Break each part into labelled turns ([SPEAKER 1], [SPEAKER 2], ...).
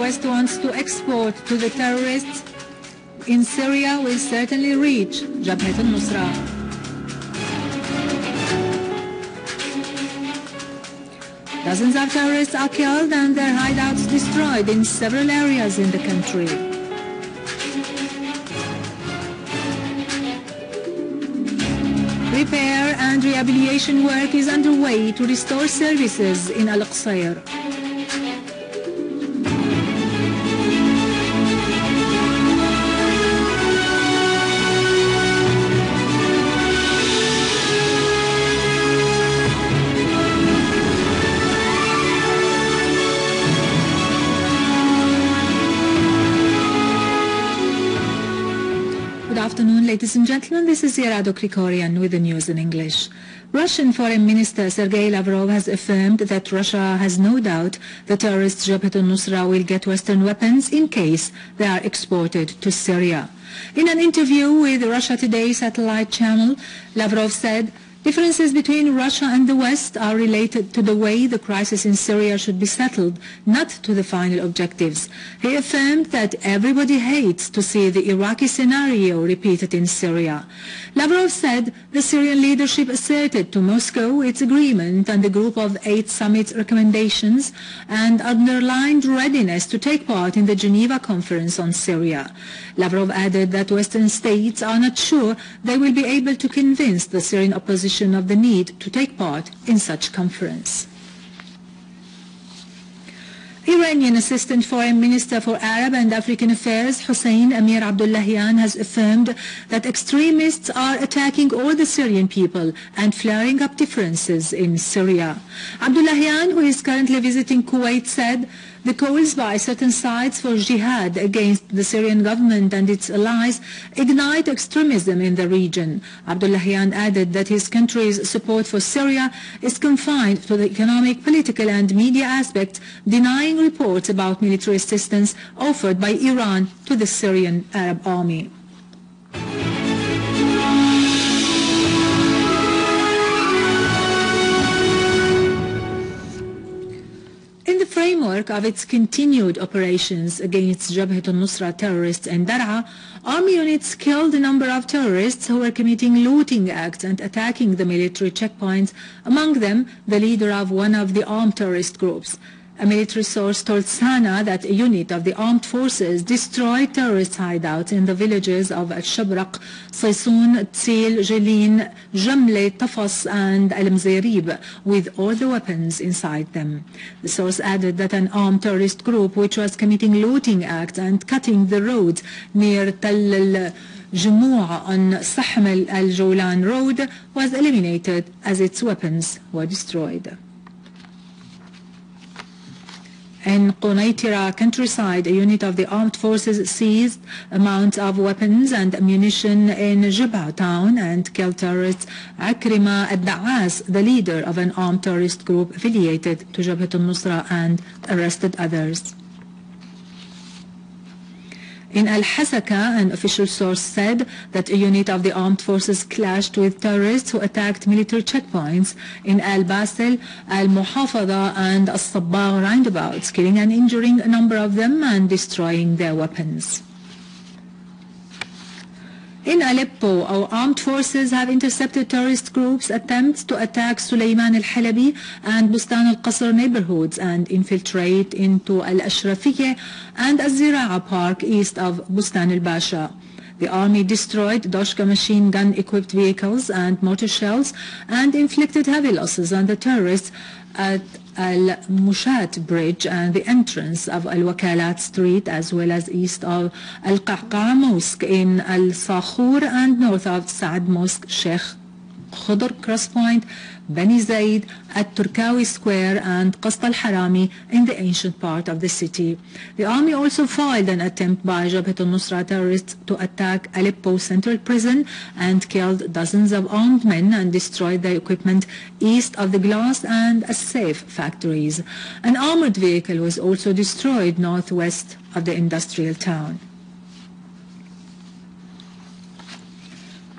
[SPEAKER 1] West wants to export to the terrorists in Syria will certainly reach Jabhat al-Nusra. Dozens of terrorists are killed and their hideouts destroyed in several areas in the country. Repair and rehabilitation work is underway to restore services in al-Assad.
[SPEAKER 2] Good afternoon, ladies and gentlemen. This is Yerado Krikorian with the news in English. Russian Foreign Minister Sergei Lavrov has affirmed that Russia has no doubt the terrorist Jabhat al-Nusra will get Western weapons in case they are exported to Syria. In an interview with Russia Today satellite channel, Lavrov said, "Differences between Russia and the West are related to the way the crisis in Syria should be settled, not to the final objectives." He affirmed that everybody hates to see the Iraqi scenario repeated in Syria. Lavrov said the Syrian leadership asserted to Moscow its agreement on the Group of 8 summit recommendations and underlined readiness to take part in the Geneva Conference on Syria. Lavrov added that Western states are not sure they will be able to convince the Syrian opposition of the need to take part in such conference. Iranian Assistant Foreign Minister for Arab and African Affairs Hossein Amir Abdullahian has affirmed that extremists are attacking all the Syrian people and flaring up differences in Syria. Abdullahian, who is currently visiting Kuwait, said the calls by certain sides for jihad against the Syrian government and its allies ignite extremism in the region. Abdullahian added that his country's support for Syria is confined to the economic, political and media aspects, denying reports about military assistance offered by Iran to the Syrian Arab army. In the framework of its continued operations against Jabhat al-Nusra terrorists in Dar'a, army units killed a number of terrorists who were committing looting acts and attacking the military checkpoints, among them the leader of one of the armed terrorist groups. A military source told Sana that a unit of the armed forces destroyed terrorist hideouts in the villages of Al-Shabraq, Saysoun, Tsil, Jelin, Jamle, Tafas and Al-Mzayrib with all the weapons inside them. The source added that an armed terrorist group which was committing looting acts and cutting the roads near Tal al-Jumu'a on Sahm al-Jawlan road was eliminated as its weapons were destroyed. In Qunaitira countryside, a unit of the armed forces seized amounts of weapons and ammunition in Jibha town and killed terrorist Akrima al-Da'as, the leader of an armed terrorist group affiliated to Jabhat al-Nusra, and arrested others. In Al-Hasaka, an official source said that a unit of the armed forces clashed with terrorists who attacked military checkpoints in Al-Basil, Al-Muhafada and Al-Sabbagh roundabouts, killing and injuring a number of them and destroying their weapons. In Aleppo, our armed forces have intercepted terrorist groups' attempts to attack Suleiman al-Halabi and Bustan al-Qasr neighborhoods and infiltrate into Al-Ashrafiyeh and Al-Zira'a Park east of Bustan al-Basha. The army destroyed Doshka machine gun-equipped vehicles and mortar shells and inflicted heavy losses on the terrorists at Al-Mushat Bridge and the entrance of Al-Wakalat Street, as well as east of Al-Qa'qa Mosque in Al-Sakhur and north of Saad Mosque, Sheikh Khudr Crosspoint, Bani Zaid, at Turkawi Square and Qast al-Harami in the ancient part of the city. The army also foiled an attempt by Jabhat al-Nusra terrorists to attack Aleppo Central Prison and killed dozens of armed men and destroyed their equipment east of the glass and safe factories. An armored vehicle was also destroyed northwest of the industrial town.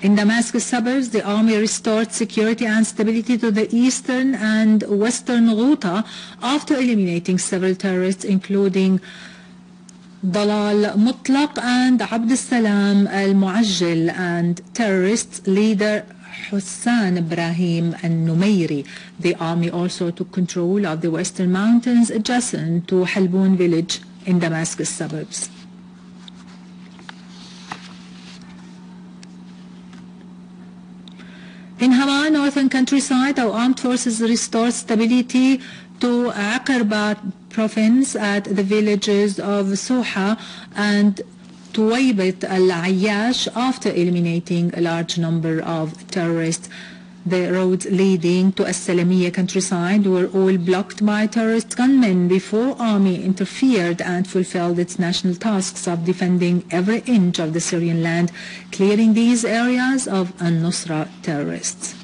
[SPEAKER 2] In Damascus suburbs, the army restored security and stability to the eastern and western Ghouta after eliminating several terrorists, including Dalal Mutlaq and Abd al-Salam al-Muajjal, and terrorist leader Hussan Ibrahim al-Numairi. The army also took control of the western mountains adjacent to Halboun village in Damascus suburbs. In Hama, northern countryside, our armed forces restored stability to Aqarba province at the villages of Soha and Tuwaybat al-Ayyash after eliminating a large number of terrorists. The roads leading to As-Salamiya countryside were all blocked by terrorist gunmen before army interfered and fulfilled its national tasks of defending every inch of the Syrian land, clearing these areas of al-Nusra terrorists.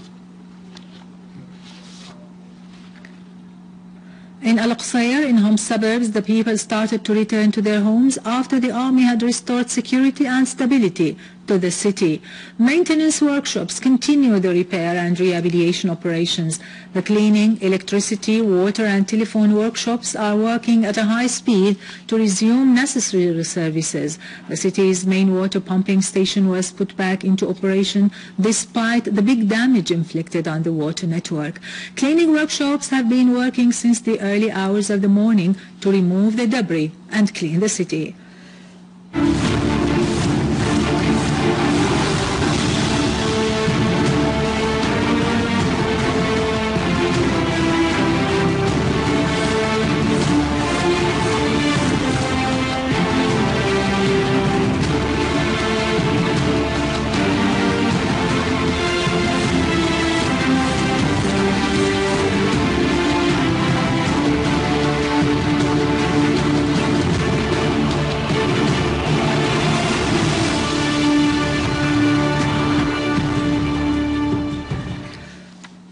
[SPEAKER 2] In Al-Qusayr, in Homs suburbs, the people started to return to their homes after the army had restored security and stability to the city. Maintenance workshops continue the repair and rehabilitation operations. The cleaning, electricity, water and telephone workshops are working at a high speed to resume necessary services. The city's main water pumping station was put back into operation despite the big damage inflicted on the water network. Cleaning workshops have been working since the early hours of the morning to remove the debris and clean the city.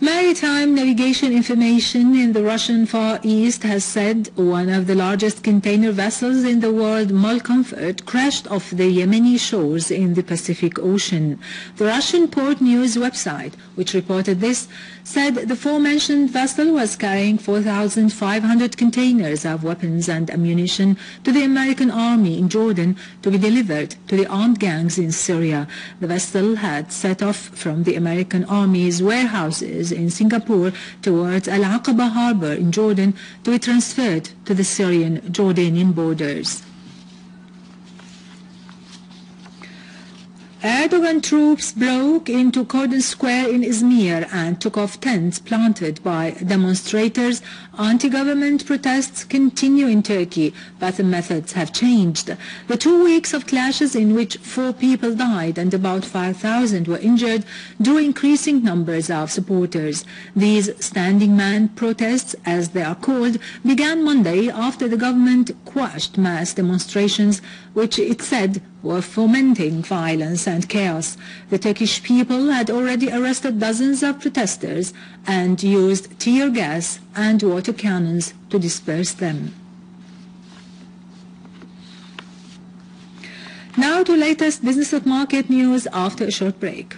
[SPEAKER 2] Maritime navigation information in the Russian Far East has said one of the largest container vessels in the world, Comfort, crashed off the Yemeni shores in the Pacific Ocean. The Russian port news website, which reported this, said the aforementioned vessel was carrying 4,500 containers of weapons and ammunition to the American army in Jordan to be delivered to the armed gangs in Syria. The vessel had set off from the American army's warehouses in Singapore towards Al-Aqaba harbor in Jordan to be transferred to the Syrian-Jordanian borders. Erdogan troops broke into Cordon Square in Izmir and took off tents planted by demonstrators. Anti-government protests continue in Turkey, but the methods have changed. The 2 weeks of clashes in which 4 people died and about 5,000 were injured drew increasing numbers of supporters. These standing man protests, as they are called, began Monday after the government quashed mass demonstrations, which it said were fomenting violence and chaos. The Turkish people had already arrested dozens of protesters and used tear gas and water cannons to disperse them. Now to latest business and market news after a short break.